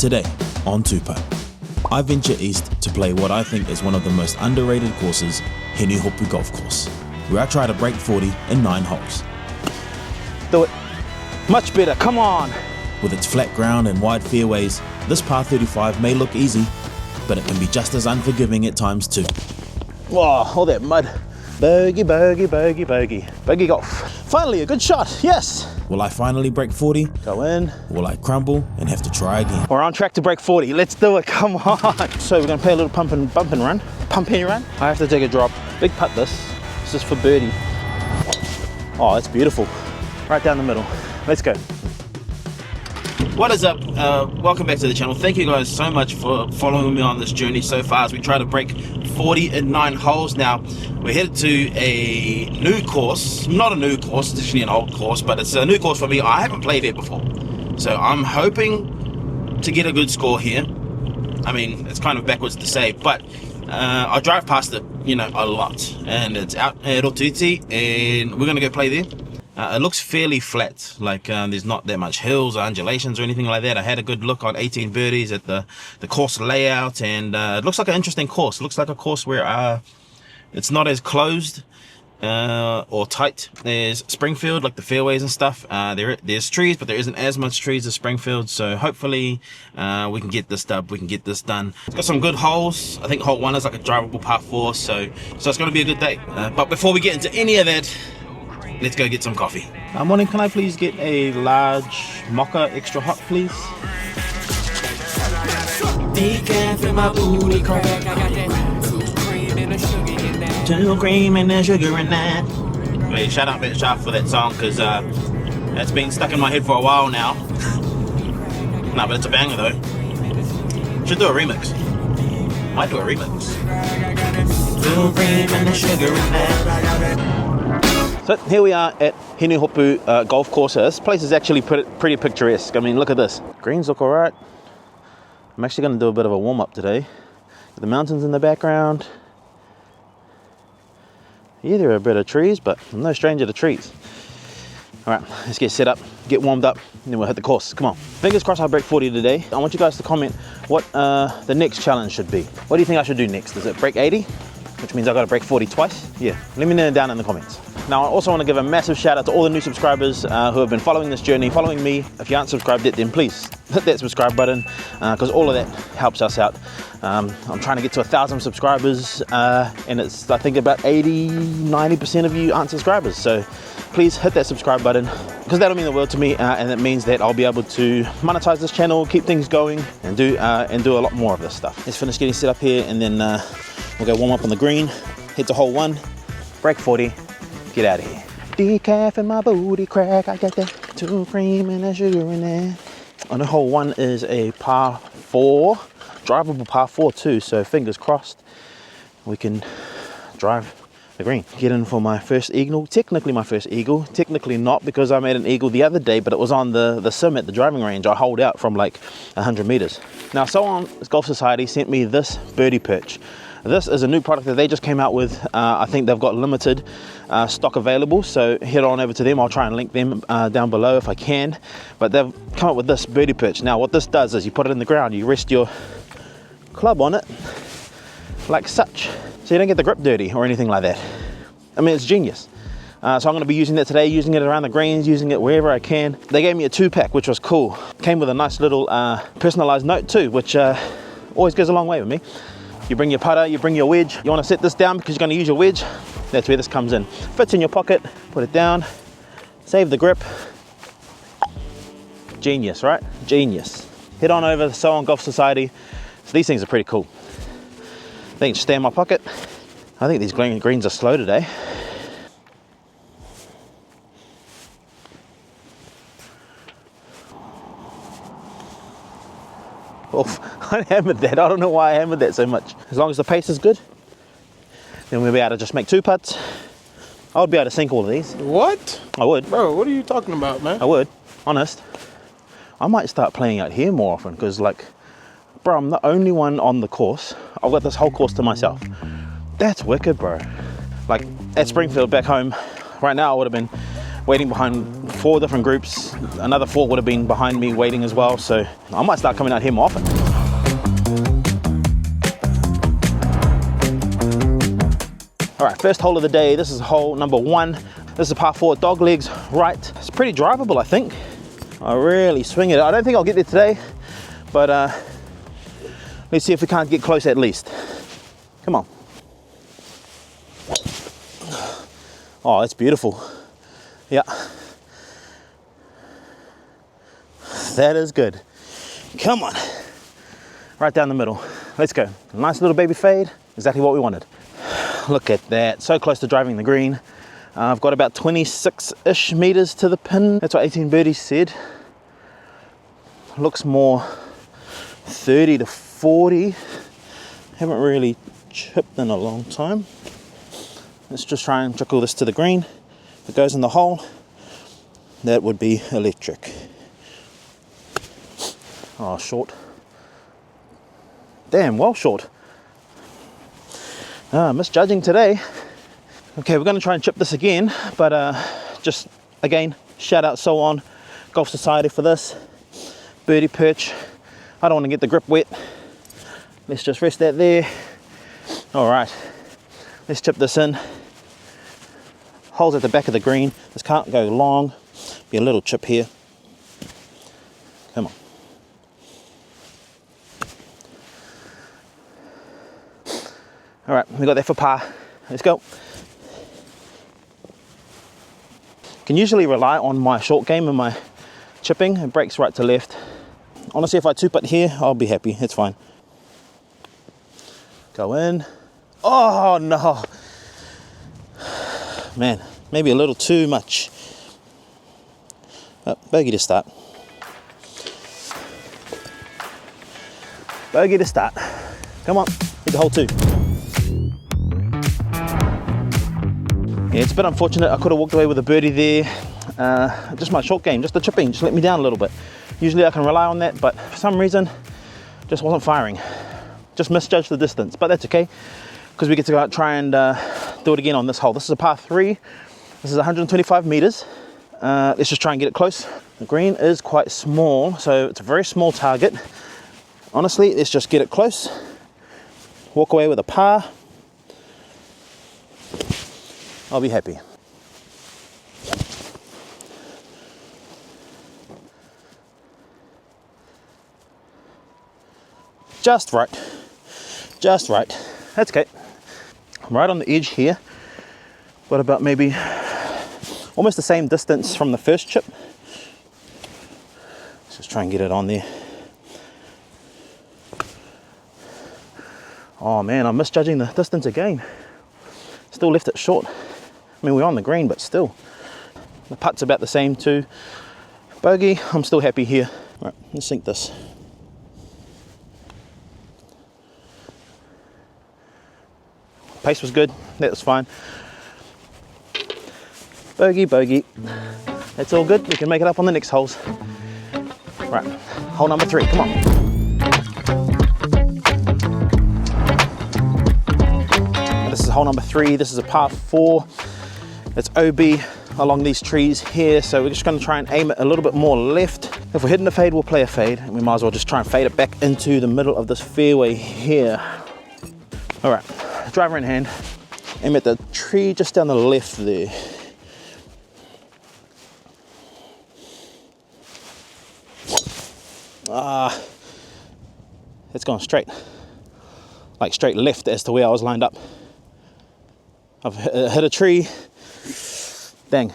Today on TOO PUTT, I venture east to play what I think is one of the most underrated courses, Hinehopu Golf Course, where I try to break 40 in 9 holes. Do it. Much better, come on. With its flat ground and wide fairways, this par 35 may look easy, but it can be just as unforgiving at times too. Oh, all that mud. Bogey, bogey, bogey, bogey. Bogey golf. Finally, a good shot, yes. Will I finally break 40? Go in. Will I crumble and have to try again? We're on track to break 40, let's do it, come on. So we're gonna play a little bump and run. Pumping run. I have to take a drop. Big putt this. This is for birdie. Oh, that's beautiful. Right down the middle. Let's go. What is up? Welcome back to the channel. Thank you guys so much for following me on this journey so far as we try to break 40 in 9 holes. Now we're headed to a new course, not a new course, it's actually an old course, but it's a new course for me. I haven't played here before, so I'm hoping to get a good score here. I mean, it's kind of backwards to say, but I drive past it, you know, a lot, and it's out at Rotorua, and we're gonna go play there. It looks fairly flat, like there's not that much hills or undulations or anything like that. I had a good look on 18 birdies at the course layout, and it looks like an interesting course. It looks like a course where it's not as closed or tight as Springfield, like the fairways and stuff. There's trees, but there isn't as much trees as Springfield, so hopefully we can get this done. It's got some good holes. I think hole 1 is like a drivable par 4, so it's going to be a good day. But before we get into any of that, let's go get some coffee. Morning, can I please get a large mocha extra hot, please? Decaf in my booty crack. I got that 2 cream and the sugar in that. 2 cream and the sugar in that. Wait, shout out Bit Sharp for that song, because it's been stuck in my head for a while now. Nah, but it's a banger though. Should do a remix. Might do a remix. 2 cream and the sugar in that. So here we are at Hinehopu Golf Course. This place is actually pretty picturesque. I mean, look at this. Greens look alright. I'm actually going to do a bit of a warm-up today. The mountains in the background. Yeah, there are a bit of trees, but I'm no stranger to trees. Alright, let's get set up, get warmed up, and then we'll hit the course. Come on. Fingers crossed I break 40 today. I want you guys to comment what the next challenge should be. What do you think I should do next? Is it break 80? Which means I've got to break 40 twice? Yeah, let me know down in the comments. Now, I also want to give a massive shout out to all the new subscribers who have been following this journey, following me. If you aren't subscribed yet, then please hit that subscribe button, because all of that helps us out. I'm trying to get to 1,000 subscribers, and it's, I think, about 80–90% of you aren't subscribers. So please hit that subscribe button, because that'll mean the world to me, and it means that I'll be able to monetize this channel, keep things going, and do a lot more of this stuff. Let's finish getting set up here, and then we'll go warm up on the green, head to hole 1, break 40. Get out of here. Decaf in my booty crack. I got that 2 cream and that sugar in there. On hole 1 is a par 4, drivable par 4 too. So fingers crossed, we can drive the green. Get in for my first eagle. Technically my first eagle. Technically not, because I made an eagle the other day, but it was on the sim at the driving range. I holed out from like 100 meters. Now, someone at Golf Society sent me this birdie perch. This is a new product that they just came out with. I think they've got limited stock available, so head on over to them. I'll try and link them down below if I can. But they've come up with this birdie perch. Now what this does is you put it in the ground, you rest your club on it like such, so you don't get the grip dirty or anything like that. I mean, it's genius. So I'm going to be using that today, using it around the greens, using it wherever I can. They gave me a 2-pack, which was cool. Came with a nice little personalized note too, which always goes a long way with me. You bring your putter, you bring your wedge. You want to set this down because you're going to use your wedge. That's where this comes in. Fits in your pocket, put it down, save the grip. Genius, right? Genius. Head on over to So On Golf Society. So these things are pretty cool. They can stay in my pocket. I think these greens are slow today. Oh, I hammered that. I don't know why I hammered that so much. As long as the pace is good, then we'll be able to just make 2 putts. I would be able to sink all of these. What? I would. Bro, what are you talking about, man? I would, honest. I might start playing out here more often, because like, bro, I'm the only one on the course. I've got this whole course to myself. That's wicked, bro. Like at Springfield back home, right now I would have been waiting behind 4 different groups. Another 4 would have been behind me waiting as well, so I might start coming out here more often. All right, first hole of the day. This is hole number 1. This is a par 4, dog legs right. It's pretty drivable, I think. I really swing it. I don't think I'll get there today, but let's see if we can't get close at least. Come on. Oh, that's beautiful. Yeah. That is good. Come on. Right down the middle. Let's go. Nice little baby fade. Exactly what we wanted. Look at that. So close to driving the green. I've got about 26-ish meters to the pin. That's what 18 birdies said. Looks more 30 to 40. Haven't really chipped in a long time. Let's just try and trickle this to the green. If it goes in the hole, that would be electric. Oh, short. Damn, well short. Misjudging today. Okay, we're going to try and chip this again, but just again, shout out So On Golf Society for this. Birdie perch. I don't want to get the grip wet. Let's just rest that there. All right, let's chip this in. Holes at the back of the green. This can't go long. Be a little chip here. Come on. All right, we got that for par. Let's go. Can usually rely on my short game and my chipping. It breaks right to left. Honestly, if I 2 putt here, I'll be happy. It's fine. Go in. Oh no. Man, maybe a little too much. Bogey to start. Bogey to start. Come on, hit the hole 2. Yeah, it's a bit unfortunate. I could have walked away with a birdie there. Just my short game, just the chipping, just let me down a little bit. Usually I can rely on that, but for some reason, just wasn't firing. Just misjudged the distance, but that's okay, because we get to go out and try and do it again on this hole. This is a par 3. This is 125 meters. Let's just try and get it close. The green is quite small, so it's a very small target. Honestly, let's just get it close. Walk away with a par. I'll be happy. Just right. Just right. That's okay. I'm right on the edge here. Got about maybe almost the same distance from the first chip. Let's just try and get it on there. Oh man, I'm misjudging the distance again. Still left it short. I mean, we're on the green, but still. The putt's about the same too. Bogey, I'm still happy here. All right, let's sink this. Pace was good, that was fine. Bogey, bogey. That's all good, we can make it up on the next holes. Right, hole number 3, come on. This is hole number 3, this is a par 4. It's OB along these trees here, so we're just going to try and aim it a little bit more left. If we're hitting a fade, we'll play a fade, and we might as well just try and fade it back into the middle of this fairway here. All right, driver in hand, aim at the tree just down the left there. It's gone straight, like straight left as to where I was lined up. I've hit a tree. Dang,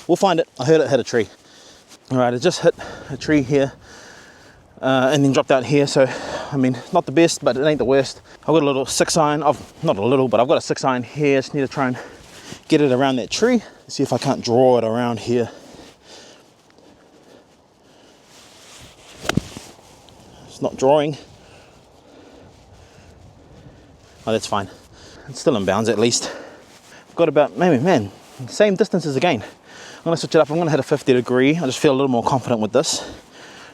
we'll find it. I heard it hit a tree. All right, I just hit a tree here and then dropped out here. So, I mean, not the best, but it ain't the worst. I've got a little 6-iron. Not a little, but I've got a 6-iron here. Just need to try and get it around that tree. See if I can't draw it around here. It's not drawing. Oh, that's fine. It's still in bounds at least. I've got about, maybe, man, same distances again. I'm gonna switch it up. I'm gonna hit a 50 degree. I just feel a little more confident with this.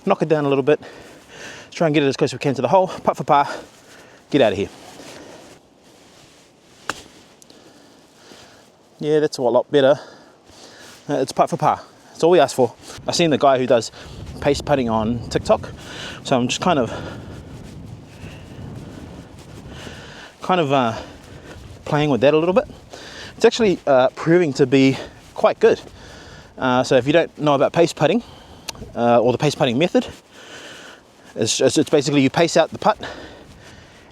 Knock it down a little bit. Let's try and get it as close as we can to the hole. Putt for par. Get out of here. Yeah, that's a lot better. It's putt for par. That's all we ask for. I've seen the guy who does pace putting on TikTok, so I'm just kind of playing with that a little bit. It's actually proving to be quite good. So if you don't know about pace putting, or the pace putting method, it's basically you pace out the putt,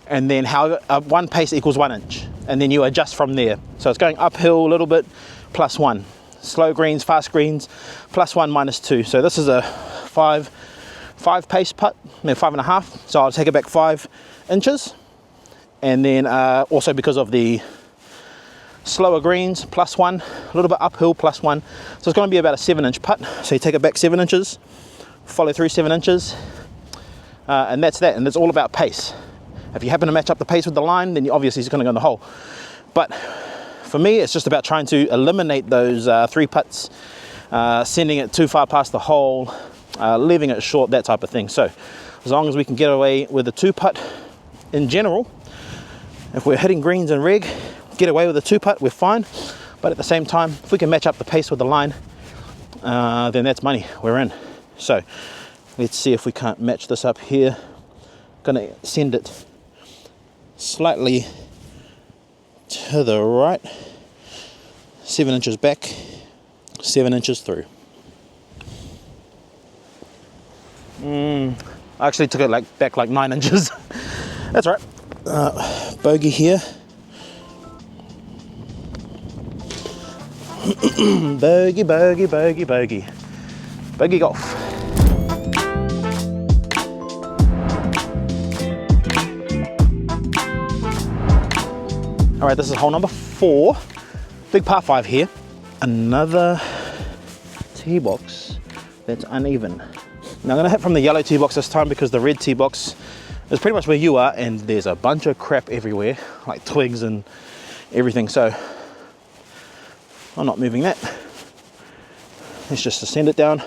and then how one pace equals 1 inch, and then you adjust from there. So it's going uphill a little bit, +1. Slow greens, fast greens, +1, -2. So this is a five pace putt, no, 5.5. So I'll take it back 5 inches, and then also because of the slower greens, +1, a little bit uphill, +1. So it's going to be about a 7-inch putt. So you take it back 7 inches, follow through 7 inches, and that's that. And it's all about pace. If you happen to match up the pace with the line, then obviously it's going to go in the hole. But for me, it's just about trying to eliminate those 3 putts, sending it too far past the hole, leaving it short, that type of thing. So as long as we can get away with the 2 putt in general, if we're hitting greens and reg, get away with the 2 putt, we're fine. But at the same time, if we can match up the pace with the line, then that's money, we're in. So let's see if we can't match this up here. Gonna send it slightly to the right, 7 inches back, 7 inches through. I actually took it back like 9 inches. That's right. Bogey here. Bogey, bogey, bogey, bogey. Bogey golf. All right, this is hole number 4. Big par 5 here. Another tee box that's uneven. Now I'm gonna hit from the yellow tee box this time because the red tee box is pretty much where you are, and there's a bunch of crap everywhere, like twigs and everything. So I'm not moving that. Let's just send it down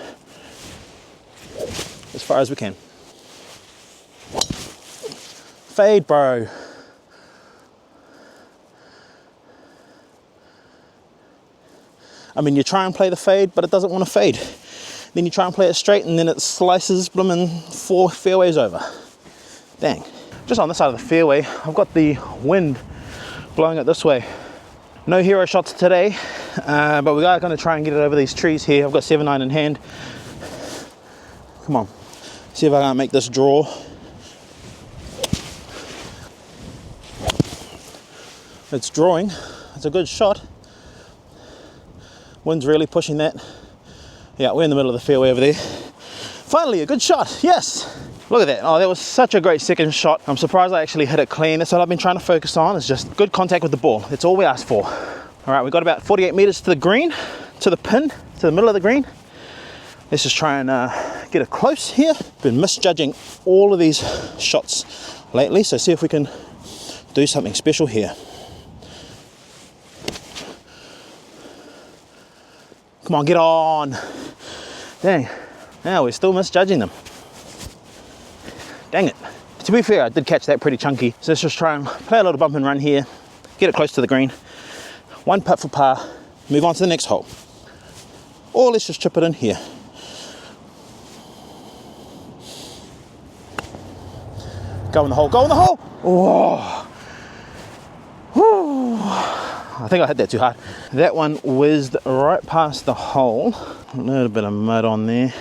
as far as we can. Fade, bro. I mean, you try and play the fade, but it doesn't want to fade. Then you try and play it straight, and then it slices blooming 4 fairways over. Dang. Just on this side of the fairway, I've got the wind blowing it this way. No hero shots today, but we are going to try and get it over these trees here. I've got 7-9 in hand. Come on, see if I can't make this draw. It's drawing. It's a good shot. Wind's really pushing that. Yeah, we're in the middle of the fairway over there. Finally, a good shot, yes. Look at that. Oh, that was such a great second shot. I'm surprised I actually hit it clean. That's what I've been trying to focus on, is just good contact with the ball. That's all we ask for. All right, we've got about 48 meters to the green, to the pin, to the middle of the green. Let's just try and get it close here. Been misjudging all of these shots lately, so see if we can do something special here. Come on, get on. Dang, now we're still misjudging them. Dang it. To be fair, I did catch that pretty chunky. So let's just try and play a little bump and run here, get it close to the green. 1 putt for par, move on to the next hole. Or let's just chip it in here. Go in the hole, go in the hole! Oh. Whew. I think I hit that too hard. That one whizzed right past the hole. A little bit of mud on there.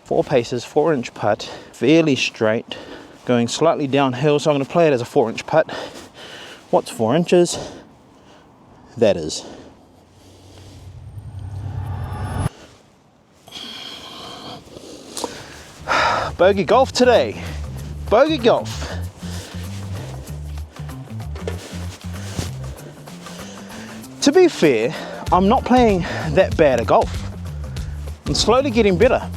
4 paces, 4-inch putt, fairly straight, going slightly downhill, so I'm going to play it as a 4-inch putt. What's 4 inches? That is. Bogey golf today. Bogey golf. To be fair, I'm not playing that bad at golf. I'm slowly getting better.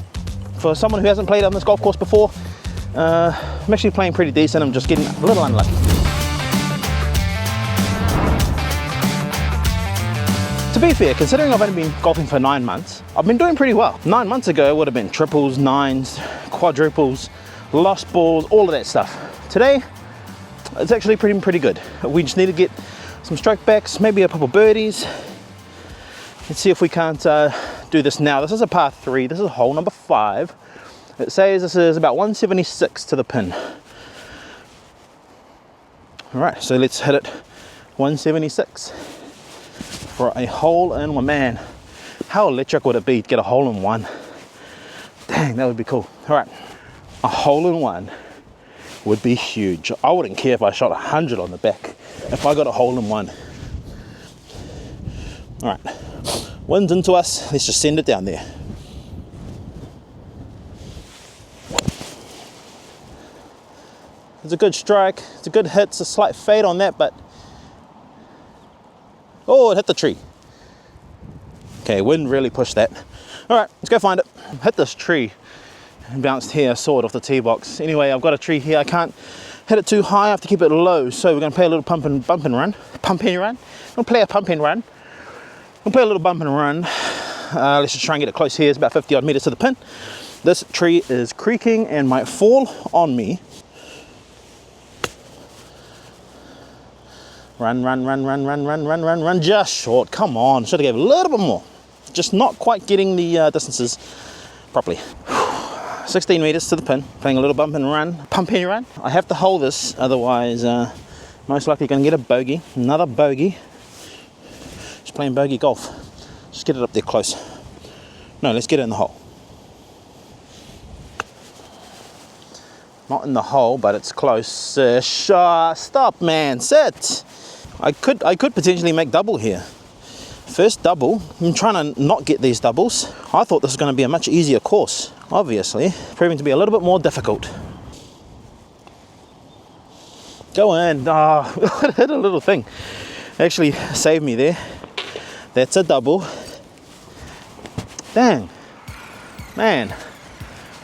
For someone who hasn't played on this golf course before, I'm actually playing pretty decent. I'm just getting a little unlucky. To be fair, considering I've only been golfing for 9 months, I've been doing pretty well. 9 months ago, it would have been triples, 9s, quadruples, lost balls, all of that stuff. Today, it's actually pretty good. We just need to get some stroke backs, maybe a couple birdies. Let's see if we can't do this now. This is a par 3. This is hole number 5. It says this is about 176 to the pin. All right, so let's hit it 176 for a hole in one. Man, how electric would it be to get a hole in one? Dang, that would be cool. All right, a hole in one would be huge. I wouldn't care if I shot 100 on the back if I got a hole in one. All right, wind's into us. Let's just send it down there. It's a good strike. It's a good hit. It's a slight fade on that, but oh, it hit the tree. Okay, wind really pushed that. All right, let's go find it. Hit this tree and bounced here, saw it off the tee box. Anyway, I've got a tree here. I can't hit it too high. I have to keep it low. So we're going to play a little bump and run. We're going to play a pump and run. We'll play a little bump and run. Let's just try and get it close here. It's about 50 odd meters to the pin. This tree is creaking and might fall on me. Run, just short. Come on, should have gave a little bit more. Just not quite getting the distances properly. 16 meters to the pin, playing a little bump and run. I have to hold this, otherwise most likely going to get a bogey. Another bogey. Just playing bogey golf. Just get it up there close. No, let's get it in the hole. Not in the hole, but it's close. Stop, man, sit. I could potentially make double here. First double. I'm trying to not get these doubles. I thought this was going to be a much easier course. Obviously, proving to be a little bit more difficult. Go in. Oh, it hit a little thing. Actually saved me there. That's a double. Dang. Man.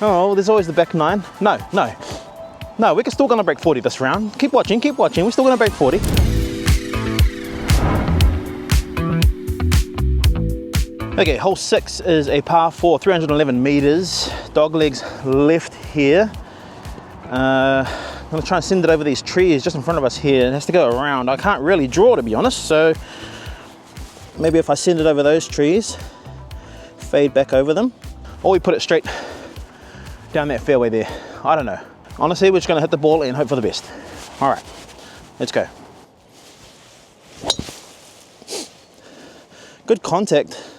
Oh, there's always the back 9. No, we're still going to break 40 this round. Keep watching. We're still going to break 40. Okay, hole 6 is a par 4, 311 meters. Dog legs left here. I'm going to try and send it over these trees just in front of us here. It has to go around. I can't really draw, to be honest, so maybe if I send it over those trees, fade back over them, or we put it straight down that fairway there. I don't know. Honestly, we're just going to hit the ball and hope for the best. All right, let's go. Good contact.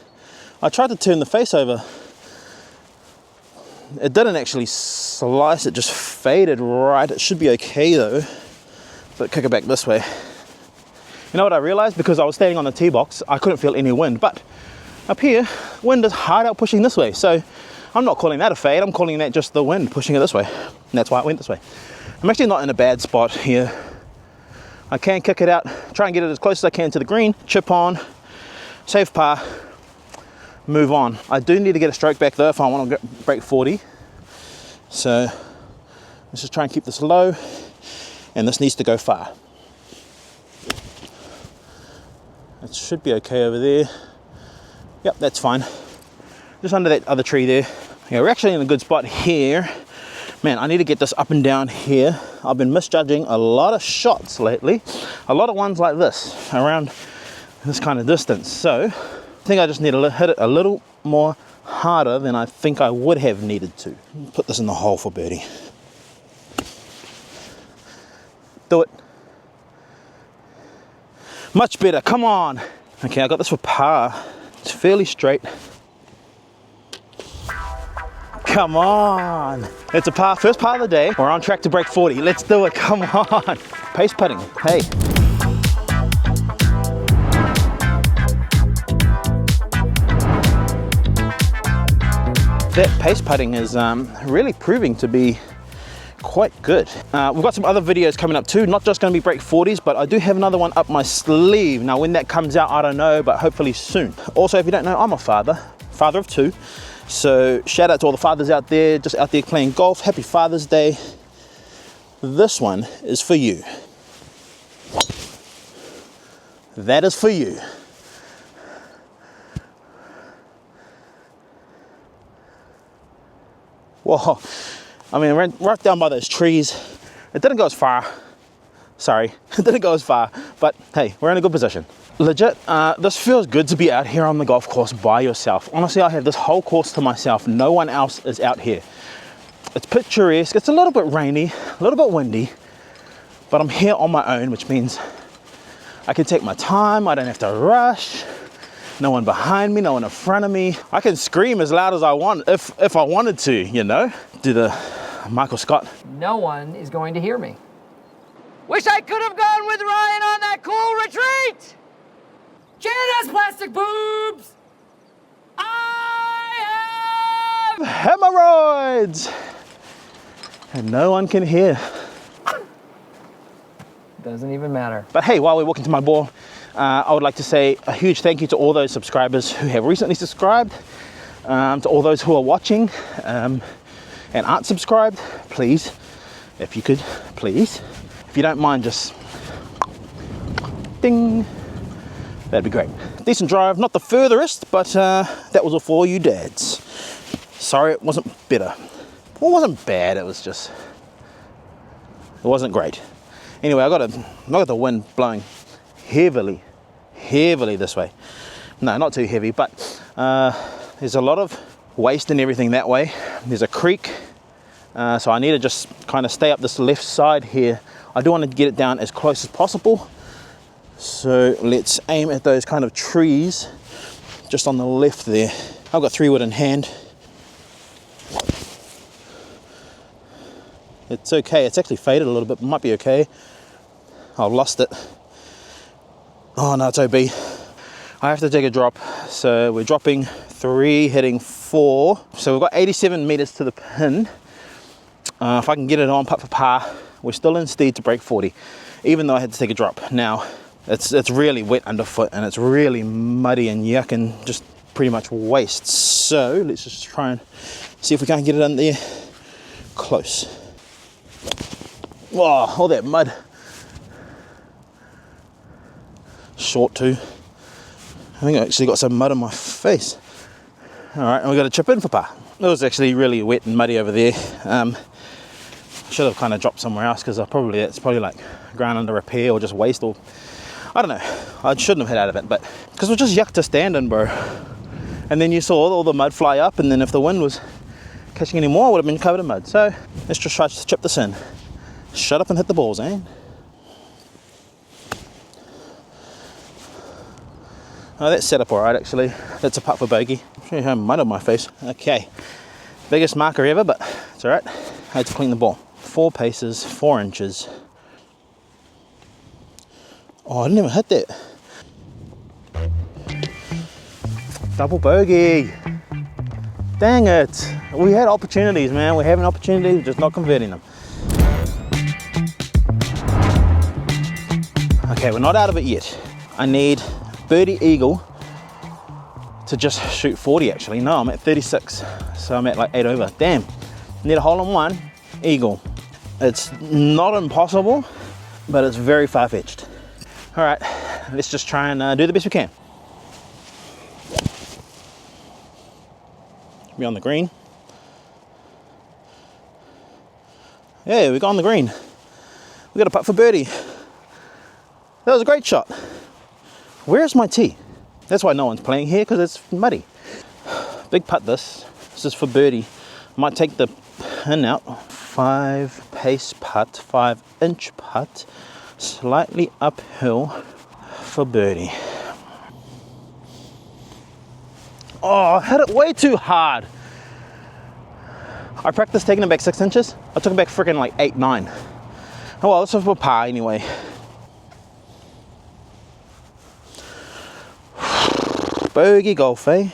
I tried to turn the face over. It didn't actually slice, it just faded right. It should be okay though, but kick it back this way. You know what I realized? Because I was standing on the tee box, I couldn't feel any wind, but up here, wind is hard out pushing this way. So I'm not calling that a fade, I'm calling that just the wind pushing it this way. And that's why it went this way. I'm actually not in a bad spot here. I can kick it out, try and get it as close as I can to the green, chip on, save par, move on. I do need to get a stroke back though if I want to break 40. So let's just try and keep this low, and this needs to go far. It should be okay over there. Yep, that's fine. Just under that other tree there. Yeah, we're actually in a good spot here. Man, I need to get this up and down here. I've been misjudging a lot of shots lately. A lot of ones like this, around this kind of distance. So I think I just need to hit it a little more harder than I think I would have needed to. Put this in the hole for birdie. Do it. Much better, come on. Okay, I got this for par. It's fairly straight. Come on. It's a par, first par of the day. We're on track to break 40. Let's do it, come on. Pace putting, hey. That pace putting is really proving to be quite good. We've got some other videos coming up too, not just going to be break 40s, but I do have another one up my sleeve. Now when that comes out, I don't know, but hopefully soon. Also, if you don't know, I'm a father of 2. So shout out to all the fathers out there, just out there playing golf. Happy Father's Day. This one is for you. That is for you. Whoa, I mean, right down by those trees. It didn't go as far Sorry, it didn't go as far, but hey, we're in a good position. Legit, this feels good to be out here on the golf course by yourself. Honestly, I have this whole course to myself. No one else is out here. It's picturesque. It's a little bit rainy, a little bit windy, but I'm here on my own, which means I can take my time. I don't have to rush. No one behind me, no one in front of me. I can scream as loud as I want if I wanted to, you know? Do the Michael Scott. No one is going to hear me. Wish I could have gone with Ryan on that cool retreat! Canada's plastic boobs! I have Hemorrhoids! And no one can hear. Doesn't even matter. But hey, while we're walking to my ball, I would like to say a huge thank you to all those subscribers who have recently subscribed, to all those who are watching and aren't subscribed. Please, if you could, please, if you don't mind, just ding. That'd be great. Decent drive, not the furthest, but that was all for you dads. Sorry, it wasn't better. Well, it wasn't bad, it wasn't great. Anyway, I got the wind blowing heavily this way. No, not too heavy, but there's a lot of waste and everything that way. There's a creek, so I need to just kind of stay up this left side here. I do want to get it down as close as possible. So let's aim at those kind of trees just on the left there. I've got 3 wood in hand. It's okay, it's actually faded a little bit, might be okay. I've lost it. Oh no, it's OB. I have to take a drop. So we're dropping 3, hitting 4. So we've got 87 meters to the pin. If I can get it on putt for par, we're still in stead to break 40, even though I had to take a drop. Now, it's really wet underfoot and it's really muddy and yuck and just pretty much waste. So let's just try and see if we can't get it in there close. Wow, all that mud. Short too. I think I actually got some mud on my face. All right, and we got a chip in for par. It was actually really wet and muddy over there. Should have kind of dropped somewhere else because it's probably like ground under repair or just waste, or I don't know. I shouldn't have hit out of it, but because it was just yuck to stand in, bro. And then you saw all the mud fly up, and then if the wind was catching any more, it would have been covered in mud. So let's just try to chip this in. Shut up and hit the balls, eh? Oh, that's set up all right, actually. That's a putt for bogey. Show you how mud on my face. Okay, biggest marker ever, but it's all right. I had to clean the ball. 4 paces, 4 inches. Oh, I didn't even hit that. Double bogey. Dang it. We had opportunities, man. We're having opportunities, just not converting them. Okay, we're not out of it yet. I need birdie eagle to just shoot 40 actually. No, I'm at 36. So I'm at like 8 over. Damn. Need a hole in one, eagle. It's not impossible, but it's very far-fetched. All right, let's just try and do the best we can. Be on the green. Yeah, we got on the green. We got a putt for birdie. That was a great shot. Where's my tee? That's why no one's playing here, because it's muddy. Big putt this. This is for birdie. Might take the pin out. 5 pace putt, 5-inch putt, slightly uphill for birdie. Oh, I hit it way too hard. I practiced taking it back 6 inches. I took it back freaking like 8, 9. Oh well, this was for par anyway. Bogey golf, eh?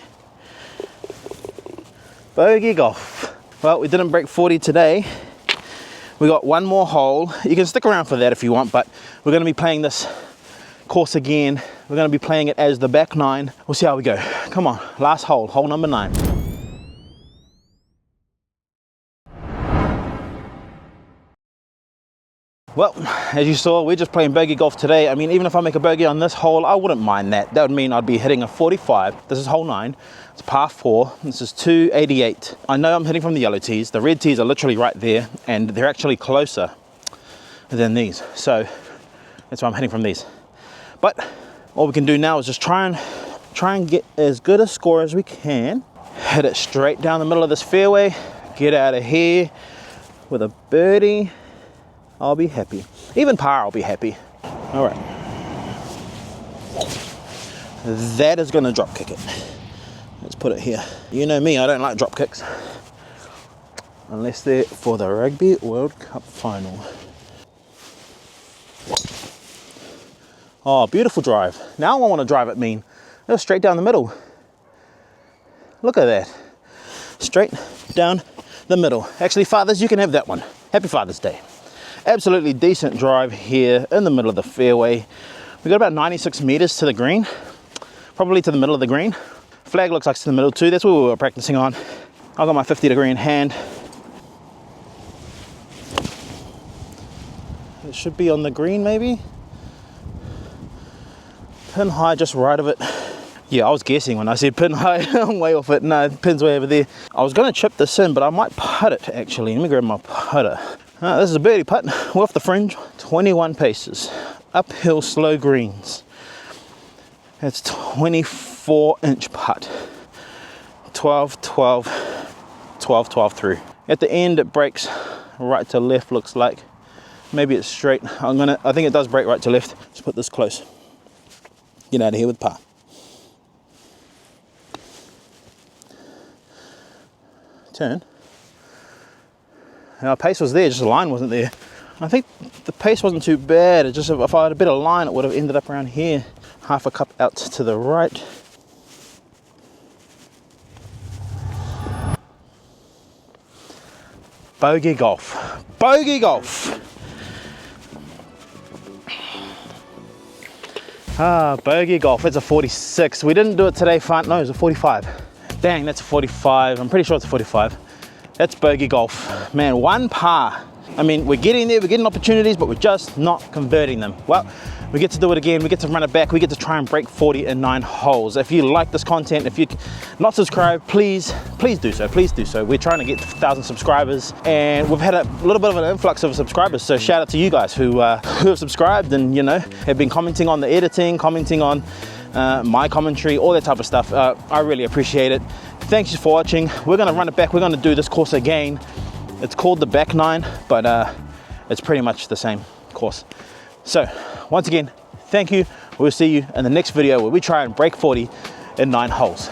Bogey golf. Well, we didn't break 40 today. We got one more hole. You can stick around for that if you want, but we're going to be playing this course again. We're going to be playing it as the back 9. We'll see how we go. Come on, last hole, hole number 9. Well, as you saw, we're just playing bogey golf today. I mean, even if I make a bogey on this hole, I wouldn't mind that. That would mean I'd be hitting a 45. This is hole 9. It's par 4. This is 288. I know I'm hitting from the yellow tees. The red tees are literally right there, and they're actually closer than these. So That's why I'm hitting from these. But all we can do now is just try and get as good a score as we can. Hit it straight down the middle of this fairway. Get out of here with a birdie. I'll be happy. Even par, I'll be happy. All right. That is gonna drop kick it. Let's put it here. You know me, I don't like drop kicks. Unless they're for the Rugby World Cup final. Oh, beautiful drive. Now I want to drive it mean. Go straight down the middle. Look at that. Straight down the middle. Actually, fathers, you can have that one. Happy Father's Day. Absolutely decent drive here in the middle of the fairway. We got about 96 meters to the green. Probably to the middle of the green. Flag looks like it's in the middle too. That's what we were practicing on. I've got my 50 degree in hand. It should be on the green maybe. Pin high just right of it. Yeah, I was guessing when I said pin high. I'm way off it. No, the pin's way over there. I was going to chip this in, but I might putt it actually. Let me grab my putter. This is a birdie putt. We're off the fringe. 21 paces. Uphill slow greens. It's 24-inch putt. 12, 12, 12, 12 through. At the end it breaks right to left, looks like. Maybe it's straight. I think it does break right to left. Let's put this close. Get out of here with par. Turn. Our pace was there, just the line wasn't there. I think the pace wasn't too bad. It just, if I had a better line, it would have ended up around here. Half a cup out to the right. Bogey golf. Bogey golf. Bogey golf. It's a 46. We didn't do it today, no, it was a 45. Dang, that's a 45. I'm pretty sure it's a 45. That's bogey golf. Man, one par. I mean, we're getting there, we're getting opportunities, but we're just not converting them. Well, we get to do it again, we get to run it back, we get to try and break 40 in 9 holes. If you like this content, if you're not subscribed, please do so, please do so. We're trying to get to 1,000 subscribers, and we've had a little bit of an influx of subscribers, so shout out to you guys who have subscribed and, you know, have been commenting on the editing, commenting on my commentary, all that type of stuff. I really appreciate it. Thanks for watching. We're gonna run it back, we're gonna do this course again. It's called the back 9, but it's pretty much the same course. So once again, thank you. We'll see you in the next video where we try and break 40 in 9 holes.